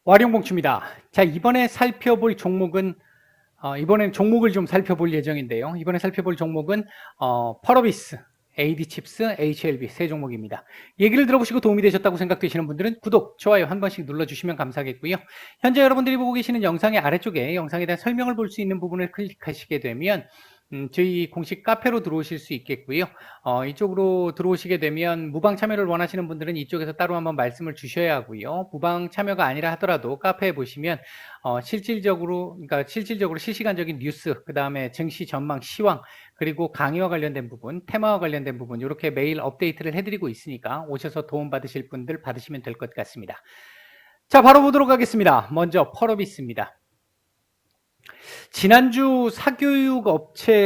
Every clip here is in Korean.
와룡봉추입니다. 자, 이번에 살펴볼 종목은 이번엔 종목을 좀 살펴볼 예정인데요. 이번에 살펴볼 종목은 펄어비스, AD칩스, HLB 세 종목입니다. 얘기를 들어보시고 도움이 되셨다고 생각되시는 분들은 구독, 좋아요 한 번씩 눌러주시면 감사하겠고요. 현재 여러분들이 보고 계시는 영상의 아래쪽에 영상에 대한 설명을 볼 수 있는 부분을 클릭하시게 되면 저희 공식 카페로 들어오실 수 있겠고요. 이쪽으로 들어오시게 되면 무방 참여를 원하시는 분들은 이쪽에서 따로 한번 말씀을 주셔야 하고요. 무방 참여가 아니라 하더라도 카페에 보시면 그러니까 실질적으로 실시간적인 뉴스, 그 다음에 증시 전망, 시황, 그리고 강의와 관련된 부분, 테마와 관련된 부분 이렇게 매일 업데이트를 해드리고 있으니까 오셔서 도움 받으실 분들 받으시면 될 것 같습니다. 자, 바로 보도록 하겠습니다. 먼저 펄어비스입니다. 지난주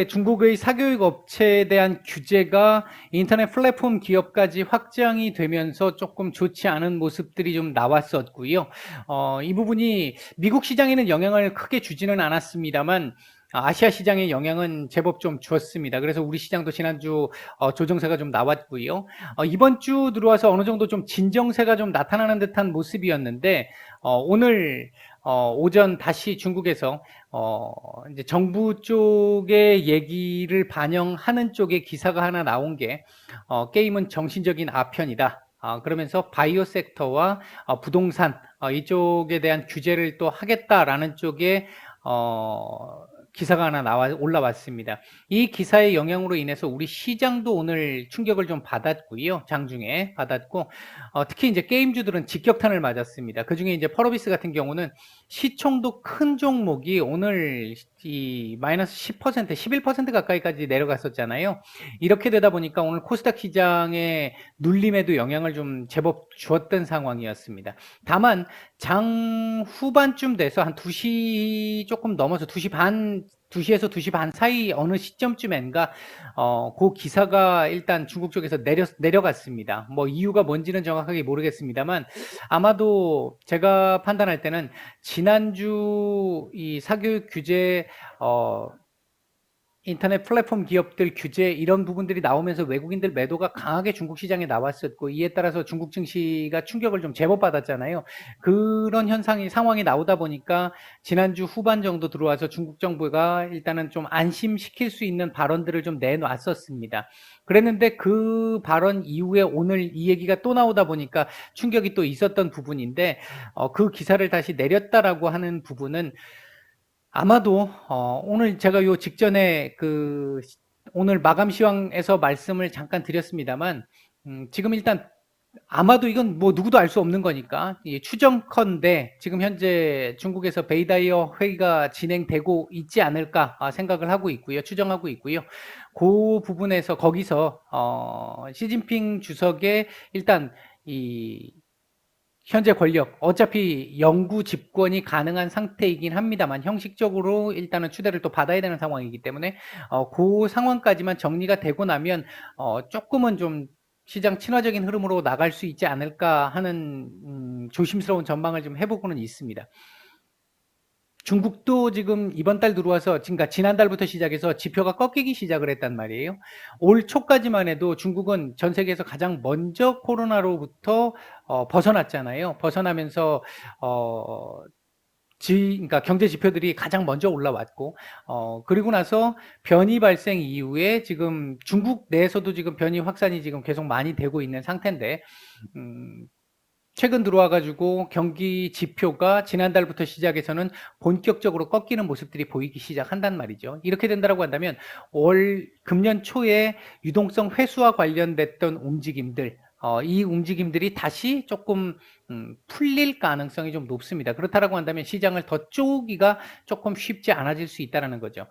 중국의 사교육 업체에 대한 규제가 인터넷 플랫폼 기업까지 확장이 되면서 조금 좋지 않은 모습들이 좀 나왔었고요. 이 부분이 미국 시장에는 영향을 크게 주지는 않았습니다만 아시아 시장에 영향은 제법 좀 주었습니다. 그래서 우리 시장도 지난주 조정세가 좀 나왔고요. 이번 주 들어와서 어느 정도 좀 진정세가 좀 나타나는 듯한 모습이었는데 오늘 오전 다시 중국에서 이제 정부 쪽의 얘기를 반영하는 쪽에 기사가 하나 나온 게 게임은 정신적인 아편이다. 그러면서 바이오 섹터와 부동산 이쪽에 대한 규제를 또 하겠다라는 쪽에 기사가 하나 올라왔습니다. 이 기사의 영향으로 인해서 우리 시장도 오늘 충격을 좀 받았고요. 장중에 받았고 특히 이제 게임주들은 직격탄을 맞았습니다. 그 중에 이제 펄어비스 같은 경우는 시총도 큰 종목이 오늘 이 마이너스 10%, 11% 가까이까지 내려갔었잖아요. 이렇게 되다 보니까 오늘 코스닥 시장의 눌림에도 영향을 좀 제법 주었던 상황이었습니다. 다만 장 후반쯤 돼서 한 2시 조금 넘어서 2시에서 2시 반 사이 어느 시점쯤엔가 그 기사가 일단 중국 쪽에서 내려갔습니다. 뭐 이유가 뭔지는 정확하게 모르겠습니다만 아마도 제가 판단할 때는 지난주 이 사교육 규제 인터넷 플랫폼 기업들 규제 이런 부분들이 나오면서 외국인들 매도가 강하게 중국 시장에 나왔었고 이에 따라서 중국 증시가 충격을 좀 제법 받았잖아요. 그런 상황이 나오다 보니까 지난주 후반 정도 들어와서 중국 정부가 일단은 좀 안심시킬 수 있는 발언들을 좀 내놨었습니다. 그랬는데 그 발언 이후에 오늘 이 얘기가 또 나오다 보니까 충격이 또 있었던 부분인데 그 기사를 다시 내렸다라고 하는 부분은 아마도 오늘 제가 요 직전에 오늘 마감 시황에서 말씀을 잠깐 드렸습니다만 지금 일단 아마도 이건 뭐 누구도 알 수 없는 거니까 추정컨대 지금 현재 중국에서 베이다이어 회의가 진행되고 있지 않을까 생각을 하고 있고요. 추정하고 있고요. 그 부분에서 거기서 시진핑 주석의 일단 이 현재 권력, 어차피 영구 집권이 가능한 상태이긴 합니다만 형식적으로 일단은 추대를 또 받아야 되는 상황이기 때문에 그 상황까지만 정리가 되고 나면 조금은 좀 시장 친화적인 흐름으로 나갈 수 있지 않을까 하는 조심스러운 전망을 좀 해보고는 있습니다. 중국도 지금 이번 달 들어와서, 그러니까 지난달부터 시작해서 지표가 꺾이기 시작을 했단 말이에요. 올 초까지만 해도 중국은 전 세계에서 가장 먼저 코로나로부터 벗어났잖아요. 벗어나면서 그러니까 경제 지표들이 가장 먼저 올라왔고, 그리고 나서 변이 발생 이후에 지금 중국 내에서도 지금 변이 확산이 지금 계속 많이 되고 있는 상태인데, 최근 들어와가지고 경기 지표가 지난달부터 시작해서는 본격적으로 꺾이는 모습들이 보이기 시작한단 말이죠. 이렇게 된다고 한다면 금년 초에 유동성 회수와 관련됐던 움직임들, 이 움직임들이 다시 조금 풀릴 가능성이 좀 높습니다. 그렇다고 한다면 시장을 더 쪼기가 조금 쉽지 않아질 수 있다는 거죠.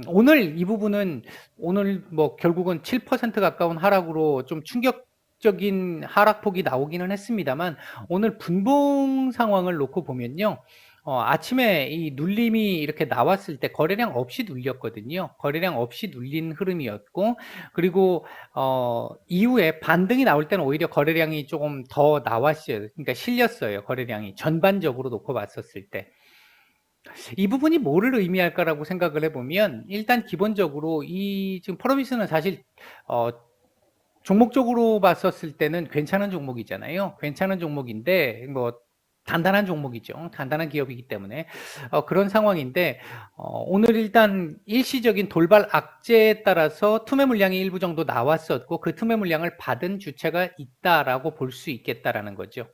오늘 이 부분은 오늘 뭐 결국은 7% 가까운 하락으로 좀 충격적인 하락폭이 나오기는 했습니다만 오늘 분봉 상황을 놓고 보면요. 아침에 이 눌림이 이렇게 나왔을 때 거래량 없이 눌렸거든요. 거래량 없이 눌린 흐름이었고 그리고 이후에 반등이 나올 때는 오히려 거래량이 조금 더 나왔어요. 그러니까 실렸어요. 거래량이 전반적으로 놓고 봤었을 때. 이 부분이 뭐를 의미할까라고 생각을 해보면 일단 기본적으로 이 지금 펄어비스는 사실 종목적으로 봤었을 때는 괜찮은 종목이잖아요. 괜찮은 종목인데 뭐 단단한 종목이죠. 단단한 기업이기 때문에 그런 상황인데 오늘 일단 일시적인 돌발 악재에 따라서 투매 물량이 일부 정도 나왔었고 그 투매 물량을 받은 주체가 있다라고 볼 수 있겠다라는 거죠.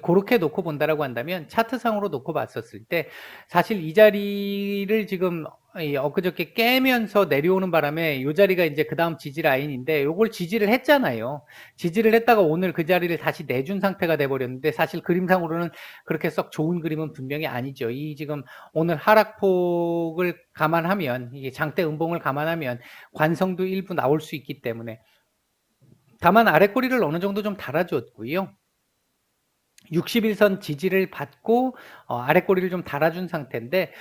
그렇게 놓고 본다라고 한다면 차트상으로 놓고 봤었을 때 사실 이 자리를 지금 엊그저께 깨면서 내려오는 바람에 이 자리가 이제 그 다음 지지 라인인데 요걸 지지를 했잖아요. 지지를 했다가 오늘 그 자리를 다시 내준 상태가 돼버렸는데 사실 그림상으로는 그렇게 썩 좋은 그림은 분명히 아니죠. 이 지금 오늘 하락폭을 감안하면 이게 장대 음봉을 감안하면 관성도 일부 나올 수 있기 때문에 다만 아래 꼬리를 어느 정도 좀 달아줬고요. 61선 지지를 받고 아래 꼬리를 좀 달아준 상태인데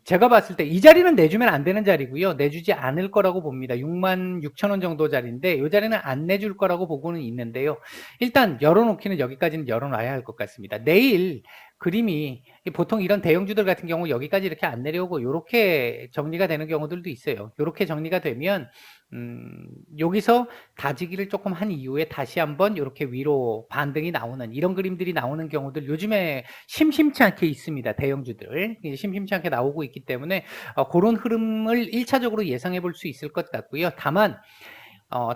제가 봤을 때 이 자리는 내주면 안 되는 자리고요. 내주지 않을 거라고 봅니다. 66,000원 정도 자리인데 이 자리는 안 내줄 거라고 보고는 있는데요. 일단 열어놓기는 여기까지는 열어놔야 할 것 같습니다. 내일 그림이 보통 이런 대형주들 같은 경우 여기까지 이렇게 안 내려오고 이렇게 정리가 되는 경우들도 있어요. 이렇게 정리가 되면 여기서 다지기를 조금 한 이후에 다시 한번 이렇게 위로 반등이 나오는 이런 그림들이 나오는 경우들 요즘에 심심치 않게 있습니다. 대형주들 심심치 않게 나오고 있기 때문에 그런 흐름을 1차적으로 예상해 볼 수 있을 것 같고요. 다만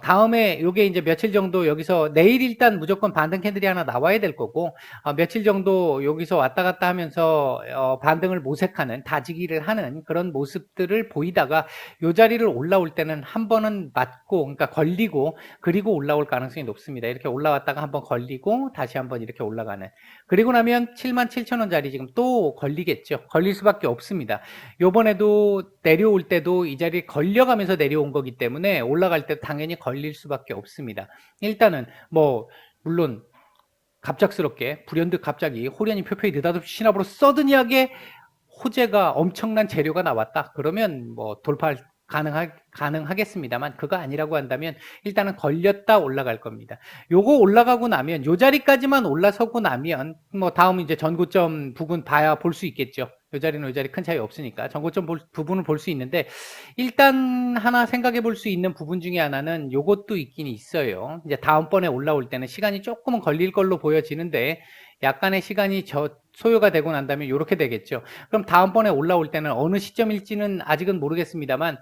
다음에 요게 이제 며칠 정도 여기서 내일 일단 무조건 반등 캔들이 하나 나와야 될 거고, 며칠 정도 여기서 왔다 갔다 하면서, 반등을 모색하는, 다지기를 하는 그런 모습들을 보이다가 요 자리를 올라올 때는 한 번은 맞고, 그러니까 걸리고, 그리고 올라올 가능성이 높습니다. 이렇게 올라왔다가 한번 걸리고, 다시 한번 이렇게 올라가는. 그리고 나면 77,000원 자리 지금 또 걸리겠죠. 걸릴 수밖에 없습니다. 요번에도 내려올 때도 이 자리에 걸려가면서 내려온 거기 때문에 올라갈 때 당연히 걸릴 수밖에 없습니다. 일단은 뭐 물론 갑작스럽게 불현듯 갑자기 호련히 표표히 느닷없이 신압으로 서든하게 호재가 엄청난 재료가 나왔다. 그러면 뭐 돌파 가능하겠습니다만 그거 아니라고 한다면 일단은 걸렸다 올라갈 겁니다. 요거 올라가고 나면 요 자리까지만 올라서고 나면 뭐 다음 이제 전고점 부분 봐야 볼 수 있겠죠. 요 자리는 요 자리 큰 차이 없으니까 전고점 부분을 볼 수 있는데 일단 하나 생각해 볼 수 있는 부분 중에 하나는 요것도 있긴 있어요. 이제 다음번에 올라올 때는 시간이 조금은 걸릴 걸로 보여지는데 약간의 시간이 소요가 되고 난 다음에 이렇게 되겠죠. 그럼 다음번에 올라올 때는 어느 시점일지는 아직은 모르겠습니다만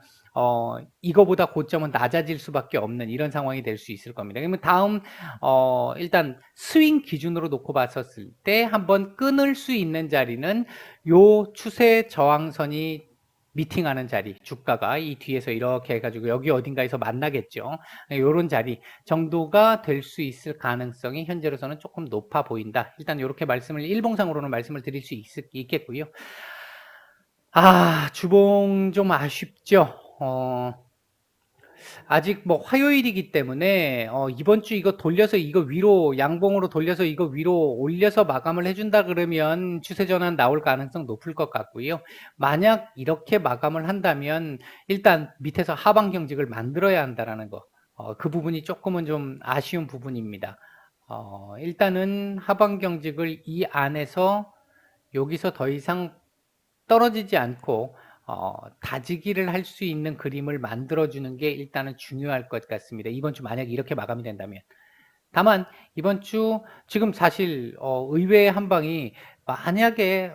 이거보다 고점은 낮아질 수밖에 없는 이런 상황이 될 수 있을 겁니다. 그러면 다음 일단 스윙 기준으로 놓고 봤었을 때 한번 끊을 수 있는 자리는 요 추세 저항선이 미팅하는 자리, 주가가 이 뒤에서 이렇게 해가지고 여기 어딘가에서 만나겠죠. 이런 자리 정도가 될 수 있을 가능성이 현재로서는 조금 높아 보인다. 일단 이렇게 말씀을 일봉상으로는 말씀을 드릴 수 있겠고요. 주봉 좀 아쉽죠. 아직 뭐 화요일이기 때문에 이번 주 이거 돌려서 이거 위로 양봉으로 돌려서 이거 위로 올려서 마감을 해준다 그러면 추세 전환 나올 가능성 높을 것 같고요. 만약 이렇게 마감을 한다면 일단 밑에서 하방 경직을 만들어야 한다라는 거. 그 부분이 조금은 좀 아쉬운 부분입니다. 일단은 하방 경직을 이 안에서 여기서 더 이상 떨어지지 않고 다지기를 할 수 있는 그림을 만들어주는 게 일단은 중요할 것 같습니다. 이번 주 만약에 이렇게 마감이 된다면. 다만 이번 주 지금 사실 의외의 한방이 만약에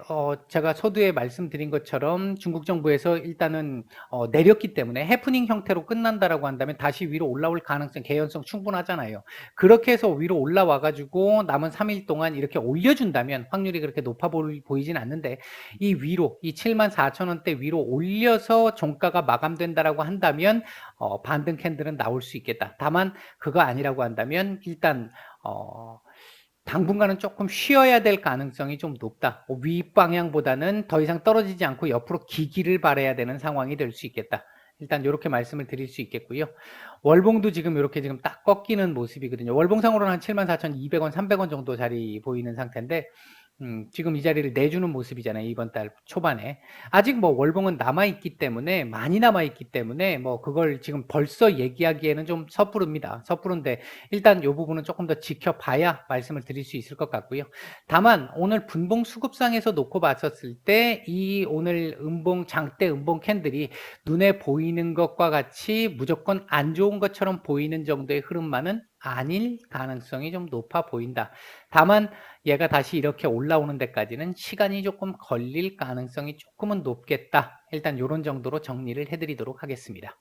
제가 서두에 말씀드린 것처럼 중국 정부에서 일단은 내렸기 때문에 해프닝 형태로 끝난다라고 한다면 다시 위로 올라올 가능성, 개연성 충분하잖아요. 그렇게 해서 위로 올라와 가지고 남은 3일 동안 이렇게 올려준다면 확률이 그렇게 높아 보이진 않는데 이 위로 이 74,000원대 위로 올려서 종가가 마감된다라고 한다면 반등 캔들은 나올 수 있겠다. 다만 그거 아니라고 한다면 일단 당분간은 조금 쉬어야 될 가능성이 좀 높다. 윗방향보다는 더 이상 떨어지지 않고 옆으로 기기를 바라야 되는 상황이 될 수 있겠다. 일단 이렇게 말씀을 드릴 수 있겠고요. 월봉도 지금 이렇게 지금 딱 꺾이는 모습이거든요. 월봉상으로는 한 74,200원, 300원 정도 자리 보이는 상태인데 지금 이 자리를 내주는 모습이잖아요. 이번 달 초반에. 아직 뭐 월봉은 남아있기 때문에, 많이 남아있기 때문에, 뭐 그걸 지금 벌써 얘기하기에는 좀 섣부릅니다. 섣부른데, 일단 이 부분은 조금 더 지켜봐야 말씀을 드릴 수 있을 것 같고요. 다만, 오늘 분봉 수급상에서 놓고 봤었을 때, 이 오늘 장대 음봉 캔들이 눈에 보이는 것과 같이 무조건 안 좋은 것처럼 보이는 정도의 흐름만은 아닐 가능성이 좀 높아 보인다. 다만 얘가 다시 이렇게 올라오는 데까지는 시간이 조금 걸릴 가능성이 조금은 높겠다. 일단 이런 정도로 정리를 해드리도록 하겠습니다.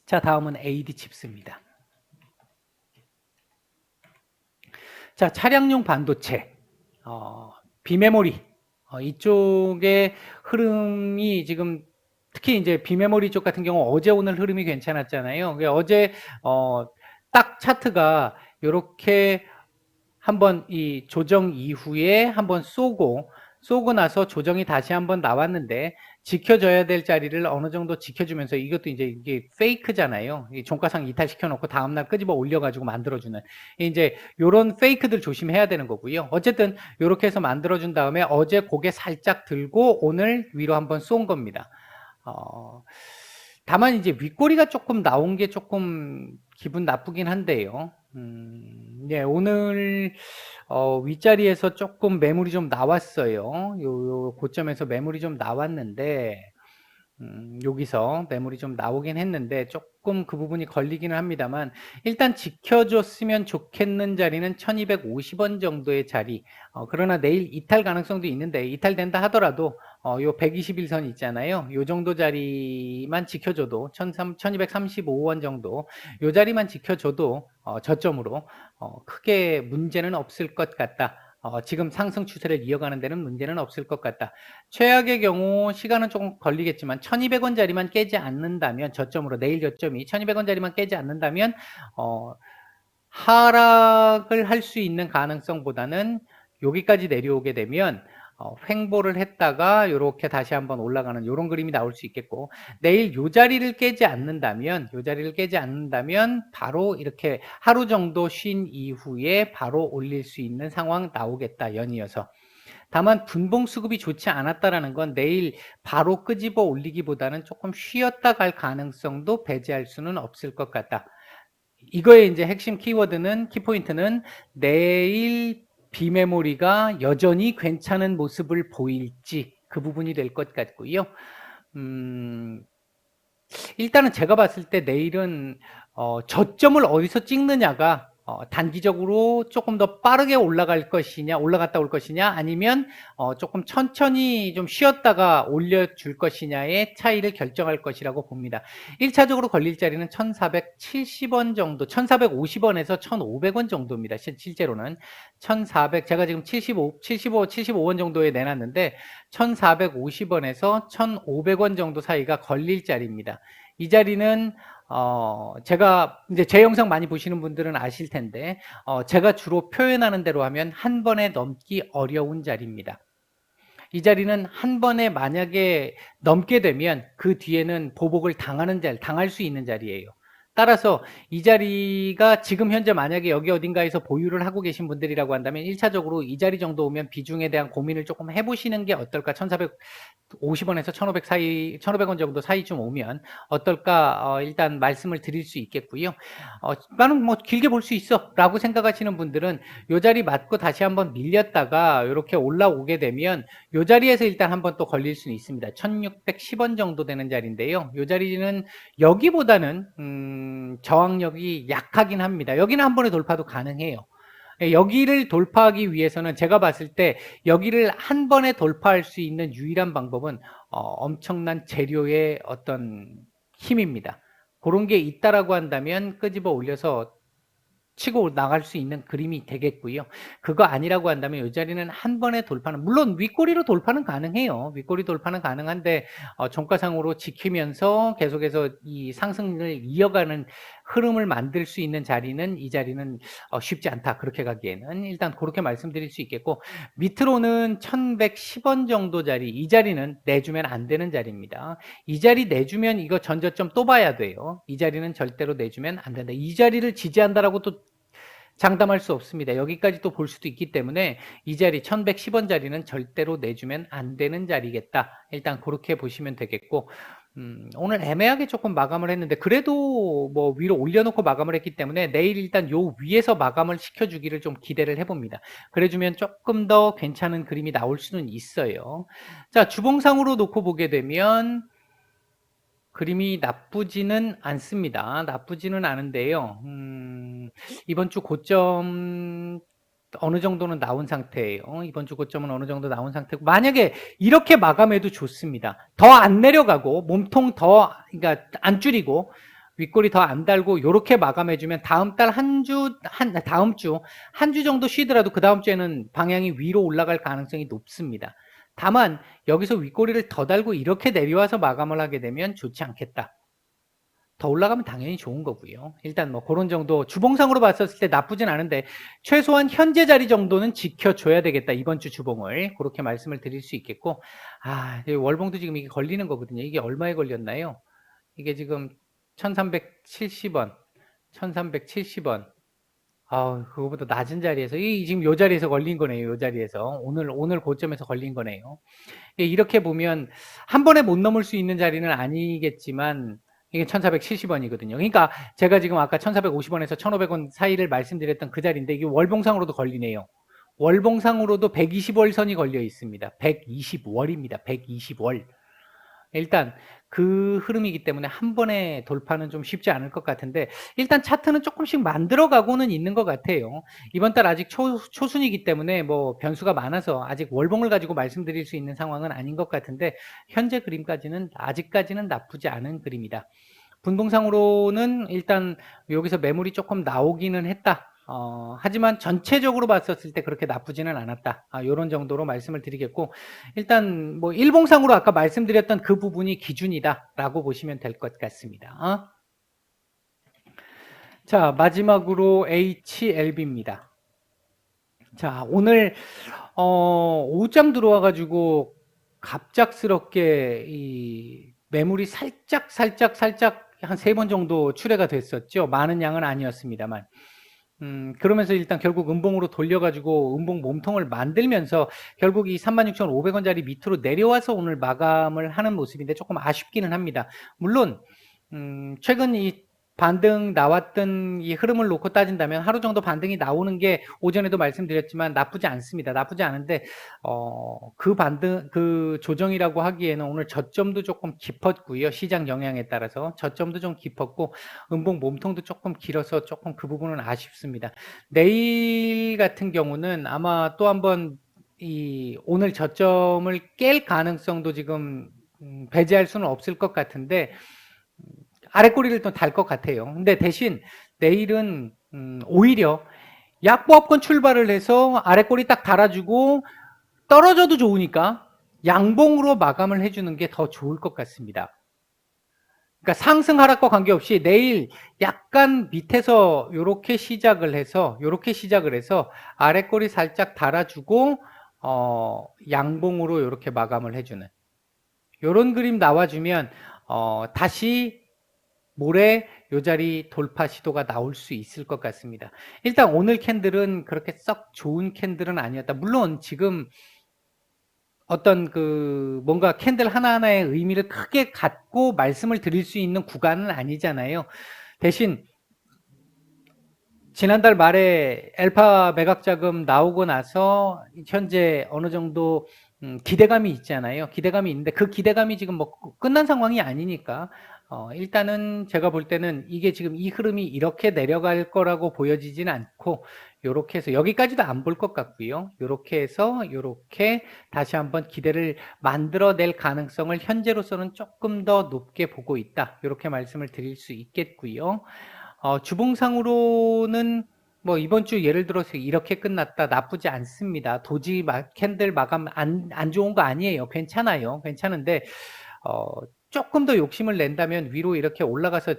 자, 다음은 AD 칩스입니다. 자, 차량용 반도체, 비메모리, 이쪽의 흐름이 지금 특히 이제 비메모리 쪽 같은 경우 어제 오늘 흐름이 괜찮았잖아요. 어제 딱 차트가 이렇게 한번 이 조정 이후에 한번 쏘고 나서 조정이 다시 한번 나왔는데 지켜줘야 될 자리를 어느 정도 지켜주면서 이것도 이제 이게 페이크잖아요. 이 종가상 이탈시켜 놓고 다음날 끄집어 올려가지고 만들어주는 이제 요런 페이크들 조심해야 되는 거고요. 어쨌든 이렇게 해서 만들어준 다음에 어제 고개 살짝 들고 오늘 위로 한번 쏜 겁니다. 다만 이제 윗꼬리가 조금 나온 게 조금 기분 나쁘긴 한데요. 네, 오늘 윗자리에서 조금 매물이 좀 나왔어요. 요 고점에서 매물이 좀 나왔는데 여기서 매물이 좀 나오긴 했는데 조금 그 부분이 걸리기는 합니다만 일단 지켜줬으면 좋겠는 자리는 1250원 정도의 자리. 그러나 내일 이탈 가능성도 있는데 이탈된다 하더라도 요 121선 있잖아요. 요 정도 자리만 지켜줘도 1235원 정도 요 자리만 지켜줘도 저점으로 크게 문제는 없을 것 같다. 지금 상승 추세를 이어가는 데는 문제는 없을 것 같다. 최악의 경우 시간은 조금 걸리겠지만 1200원짜리만 깨지 않는다면 저점으로 내일 저점이 1200원짜리만 깨지 않는다면 하락을 할 수 있는 가능성보다는 여기까지 내려오게 되면 횡보를 했다가 이렇게 다시 한번 올라가는 이런 그림이 나올 수 있겠고 내일 요 자리를 깨지 않는다면 바로 이렇게 하루 정도 쉰 이후에 바로 올릴 수 있는 상황 나오겠다. 연이어서. 다만 분봉 수급이 좋지 않았다라는 건 내일 바로 끄집어 올리기보다는 조금 쉬었다 갈 가능성도 배제할 수는 없을 것 같다. 이거의 이제 핵심 키워드는 키포인트는 내일 비메모리가 여전히 괜찮은 모습을 보일지 그 부분이 될 것 같고요. 일단은 제가 봤을 때 내일은 저점을 어디서 찍느냐가 단기적으로 조금 더 빠르게 올라갔다 올 것이냐, 아니면 조금 천천히 좀 쉬었다가 올려줄 것이냐의 차이를 결정할 것이라고 봅니다. 1차적으로 걸릴 자리는 1470원 정도, 1450원에서 1500원 정도입니다. 실제로는 1400, 제가 지금 75원 정도에 내놨는데 1450원에서 1500원 정도 사이가 걸릴 자리입니다. 이 자리는 제가 이제 제 영상 많이 보시는 분들은 아실 텐데 제가 주로 표현하는 대로 하면 한 번에 넘기 어려운 자리입니다. 이 자리는 한 번에 만약에 넘게 되면 그 뒤에는 보복을 당할 수 있는 자리예요. 따라서 이 자리가 지금 현재 만약에 여기 어딘가에서 보유를 하고 계신 분들이라고 한다면 1차적으로 이 자리 정도 오면 비중에 대한 고민을 조금 해보시는 게 어떨까. 1450원에서 1500 사이, 1500원 정도 사이쯤 오면 어떨까. 일단 말씀을 드릴 수 있겠고요. 나는 뭐 길게 볼 수 있어 라고 생각하시는 분들은 이 자리 맞고 다시 한번 밀렸다가 이렇게 올라오게 되면 이 자리에서 일단 한번 또 걸릴 수는 있습니다. 1610원 정도 되는 자리인데요. 이 자리는 여기보다는 저항력이 약하긴 합니다. 여기는 한 번에 돌파도 가능해요. 여기를 돌파하기 위해서는 제가 봤을 때 여기를 한 번에 돌파할 수 있는 유일한 방법은 엄청난 재료의 어떤 힘입니다. 그런 게 있다라고 한다면 끄집어 올려서 치고 나갈 수 있는 그림이 되겠고요. 그거 아니라고 한다면 이 자리는 한 번에 돌파는, 물론 윗꼬리로 돌파는 가능해요. 윗꼬리 돌파는 가능한데 종가상으로 지키면서 계속해서 이 상승을 이어가는 흐름을 만들 수 있는 자리는 이 자리는 쉽지 않다. 그렇게 가기에는 일단 그렇게 말씀드릴 수 있겠고, 밑으로는 1110원 정도 자리, 이 자리는 내주면 안 되는 자리입니다. 이 자리 내주면 이거 전저점 또 봐야 돼요. 이 자리는 절대로 내주면 안 된다. 이 자리를 지지한다라고 또 장담할 수 없습니다. 여기까지 또 볼 수도 있기 때문에 이 자리 1110원 자리는 절대로 내주면 안 되는 자리겠다. 일단 그렇게 보시면 되겠고, 오늘 애매하게 조금 마감을 했는데 그래도 뭐 위로 올려놓고 마감을 했기 때문에 내일 일단 요 위에서 마감을 시켜주기를 좀 기대를 해봅니다. 그래주면 조금 더 괜찮은 그림이 나올 수는 있어요. 자, 주봉상으로 놓고 보게 되면 그림이 나쁘지는 않습니다. 나쁘지는 않은데요. 이번 주 고점 어느 정도는 나온 상태예요. 이번 주 고점은 어느 정도 나온 상태고, 만약에 이렇게 마감해도 좋습니다. 더 안 내려가고 몸통 더 그러니까 안 줄이고 윗골이 더 안 달고 요렇게 마감해주면 다음 달 다음 주 한 주 정도 쉬더라도 그 다음 주에는 방향이 위로 올라갈 가능성이 높습니다. 다만 여기서 윗꼬리를 더 달고 이렇게 내려와서 마감을 하게 되면 좋지 않겠다. 더 올라가면 당연히 좋은 거고요. 일단 뭐 그런 정도 주봉상으로 봤었을 때 나쁘진 않은데 최소한 현재 자리 정도는 지켜줘야 되겠다. 이번 주 주봉을 그렇게 말씀을 드릴 수 있겠고, 월봉도 지금 이게 걸리는 거거든요. 이게 얼마에 걸렸나요? 이게 지금 1370원 1370원. 그거보다 낮은 자리에서 지금 요 자리에서 걸린 거네요. 요 자리에서 오늘 고점에서 걸린 거네요. 이렇게 보면 한 번에 못 넘을 수 있는 자리는 아니겠지만 이게 1470원이거든요. 그러니까 제가 지금 아까 1450원에서 1500원 사이를 말씀드렸던 그 자리인데 이게 월봉상으로도 걸리네요. 월봉상으로도 120월 선이 걸려 있습니다. 120월입니다. 120월. 일단 그 흐름이기 때문에 한 번에 돌파는 좀 쉽지 않을 것 같은데, 일단 차트는 조금씩 만들어가고는 있는 것 같아요. 이번 달 아직 초순이기 때문에 뭐 변수가 많아서 아직 월봉을 가지고 말씀드릴 수 있는 상황은 아닌 것 같은데, 현재 그림까지는 아직까지는 나쁘지 않은 그림이다. 분봉상으로는 일단 여기서 매물이 조금 나오기는 했다. 하지만 전체적으로 봤었을 때 그렇게 나쁘지는 않았다. 이런 정도로 말씀을 드리겠고, 일단 뭐 일봉상으로 아까 말씀드렸던 그 부분이 기준이다라고 보시면 될 것 같습니다. 자, 마지막으로 HLB입니다. 자, 오늘 오후장 들어와가지고 갑작스럽게 이 매물이 살짝 한 3번 정도 출회가 됐었죠. 많은 양은 아니었습니다만. 그러면서 일단 결국 음봉으로 돌려가지고 음봉 몸통을 만들면서 결국 이 36,500원짜리 밑으로 내려와서 오늘 마감을 하는 모습인데 조금 아쉽기는 합니다. 물론 최근 이 반등 나왔던 이 흐름을 놓고 따진다면 하루 정도 반등이 나오는 게 오전에도 말씀드렸지만 나쁘지 않습니다. 나쁘지 않은데 그 조정이라고 하기에는 오늘 저점도 조금 깊었고요. 시장 영향에 따라서 저점도 좀 깊었고 음봉 몸통도 조금 길어서 조금 그 부분은 아쉽습니다. 내일 같은 경우는 아마 또 한번 이 오늘 저점을 깰 가능성도 지금 배제할 수는 없을 것 같은데 아랫꼬리를 또 달 것 같아요. 근데 대신 내일은 오히려 약보합권 출발을 해서 아랫꼬리 딱 달아주고 떨어져도 좋으니까 양봉으로 마감을 해주는 게 더 좋을 것 같습니다. 그러니까 상승 하락과 관계없이 내일 약간 밑에서 요렇게 시작을 해서 아랫꼬리 살짝 달아주고 양봉으로 요렇게 마감을 해주는 요런 그림 나와주면 다시 모레 요 자리 돌파 시도가 나올 수 있을 것 같습니다. 일단 오늘 캔들은 그렇게 썩 좋은 캔들은 아니었다. 물론 지금 어떤 뭔가 캔들 하나하나의 의미를 크게 갖고 말씀을 드릴 수 있는 구간은 아니잖아요. 대신 지난달 말에 알파 매각 자금 나오고 나서 현재 어느 정도 기대감이 있잖아요. 기대감이 있는데 그 기대감이 지금 뭐 끝난 상황이 아니니까 일단은 제가 볼 때는 이게 지금 이 흐름이 이렇게 내려갈 거라고 보여지진 않고 요렇게 해서 여기까지도 안 볼 것 같고요. 요렇게 해서 요렇게 다시 한번 기대를 만들어낼 가능성을 현재로서는 조금 더 높게 보고 있다. 요렇게 말씀을 드릴 수 있겠고요. 주봉상으로는 뭐 이번 주 예를 들어서 이렇게 끝났다 나쁘지 않습니다. 도지 캔들 마감 안 좋은 거 아니에요. 괜찮아요. 괜찮은데 조금 더 욕심을 낸다면 위로 이렇게 올라가서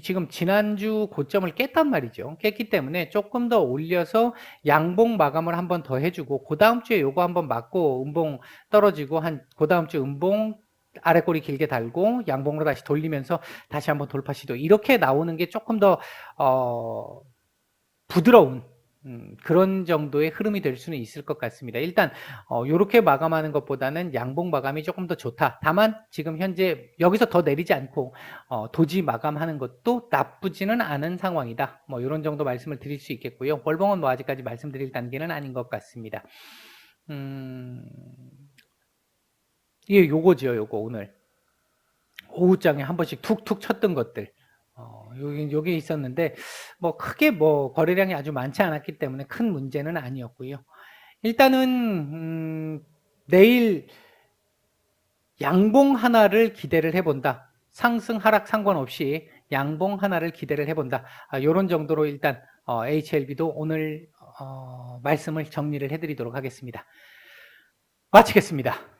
지금 지난주 고점을 깼단 말이죠. 깼기 때문에 조금 더 올려서 양봉 마감을 한번 더 해주고 그 다음 주에 요거 한번 맞고 음봉 떨어지고 그 다음 주 음봉 아랫꼬리 길게 달고 양봉으로 다시 돌리면서 다시 한번 돌파 시도 이렇게 나오는 게 조금 더 부드러운 그런 정도의 흐름이 될 수는 있을 것 같습니다. 일단 이렇게 마감하는 것보다는 양봉 마감이 조금 더 좋다. 다만 지금 현재 여기서 더 내리지 않고 도지 마감하는 것도 나쁘지는 않은 상황이다. 뭐 이런 정도 말씀을 드릴 수 있겠고요. 월봉은 뭐 아직까지 말씀드릴 단계는 아닌 것 같습니다. 예, 요거죠. 요거 오늘 오후장에 한 번씩 툭툭 쳤던 것들. 요게 있었는데 뭐 크게 뭐 거래량이 아주 많지 않았기 때문에 큰 문제는 아니었고요. 일단은 내일 양봉 하나를 기대를 해 본다. 상승 하락 상관없이 양봉 하나를 기대를 해 본다. 요런 정도로 일단 HLB도 오늘 말씀을 정리를 해 드리도록 하겠습니다. 마치겠습니다.